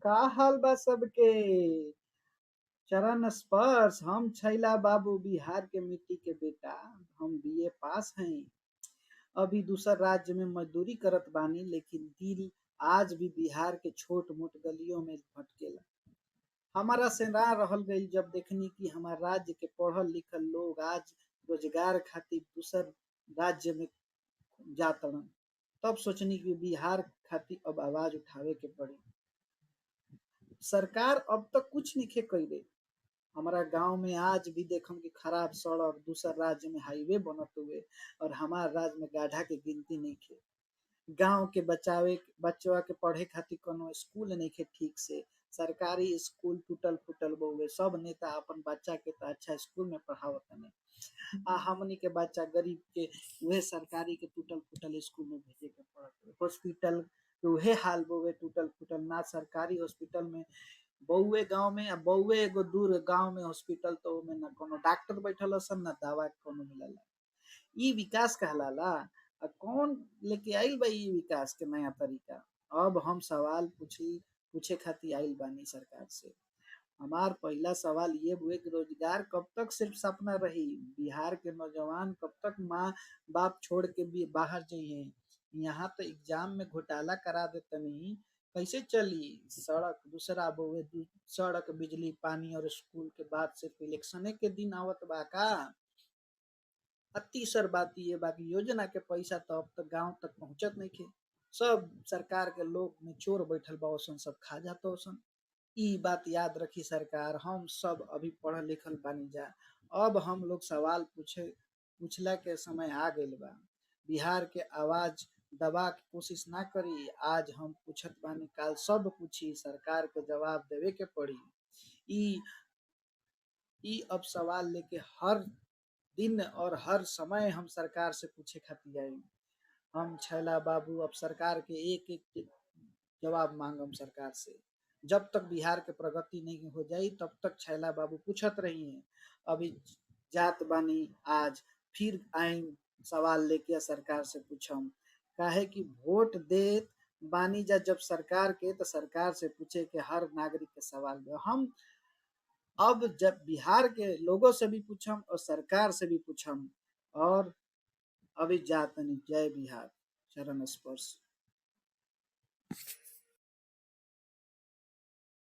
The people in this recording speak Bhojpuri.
का हाल बा सबके। चरण स्पर्श। हम छैला बाबू बिहार के मिट्टी के बेटा। हम बीए पास हैं। अभी दूसर राज्य में मजदूरी करत बानी, लेकिन दिल आज भी बिहार के छोट मोट गलियों में भटकेला। हमारा से ना रहल गई जब देखनी कि हमार राज्य के पढ़ल लिखल लोग आज रोजगार खातिर दूसर राज्य में जातड़न। तब सोचनी कि बिहार खातिर अब आवाज उठावे के पड़ी। सरकार अब तक कुछ नहीं कइले। हमारा गांव में आज भी देखम कि खराब सड़क, दूसर राज्य में हाईवे बनत हुए और हमार राज्य में गाढ़ा के गिनती नहीं खे। गांव के बचवा के पढ़े खातिर कोनो स्कूल नहीं खे ठीक से। सरकारी स्कूल टूटल फूटल बउए। सब नेता अपन बच्चा के तो अच्छा स्कूल में पढ़ावत, आ हमनी के बच्चा गरीब के उहे सरकारी के टूटल फूटल स्कूल में भेजे के पड़त। हॉस्पिटल के उहे हाल बउए, टूटल फूटल। ना सरकारी हॉस्पिटल में बउए गांव में, आ बउए एगो दूर गांव में हॉस्पिटल, तो ओमे ना कोनो डॉक्टर बैठल सन, ना दवा कोनो मिलला। ई विकास कहलाला। कौन लेके आइल बा ई विकास के नया तरीका। अब हम सवाल पूछे खातिर आइल बानी सरकार से। हमार पहला सवाल ये हुए कि रोजगार कब तक सिर्फ सपना रही। बिहार के नौजवान कब तक माँ बाप छोड़ के भी बाहर जाइए। यहाँ तो एग्जाम में घोटाला करा देतनी, कैसे चली। सड़क दूसरा बोवे, सड़क बिजली पानी और स्कूल के बाद सिर्फ इलेक्शने के दिन आवत बा का। तीसर बात ये बाकी योजना के पैसा तो अब तक गांव तक पहुंचत नहीं खे। सब सरकार के लोग में चोर बैठल बा, सब खा जात ओसन। ई बात याद रखी सरकार। हम सब अभी पढ़ल लिखल बानी जा। अब हम लोग सवाल पूछला के समय आ गइल बा। बिहार के आवाज दबा के कोशिश ना करी। आज हम पूछत बानी, काल सब पूछी। सरकार के जवाब देवे के पड़ी। ई ई अब सवाल लेके हर दिन और हर समय हम सरकार से पूछे खातिर आई। हम छैला बाबू अब सरकार के एक एक जवाब मांगम सरकार से। जब तक बिहार के प्रगति नहीं हो जाई तब तक छैला बाबू पूछत रही हैं। अभी जात बानी, आज फिर आईम सवाल लेके सरकार से पूछम। काहे कि वोट देत बानी जा जब सरकार के, तो सरकार से पूछे के हर नागरिक के सवाल दे। हम अब जब बिहार के लोगों से भी पूछम और सरकार से भी पूछम। और अभी जातनी। जय बिहार। चरण स्पर्श।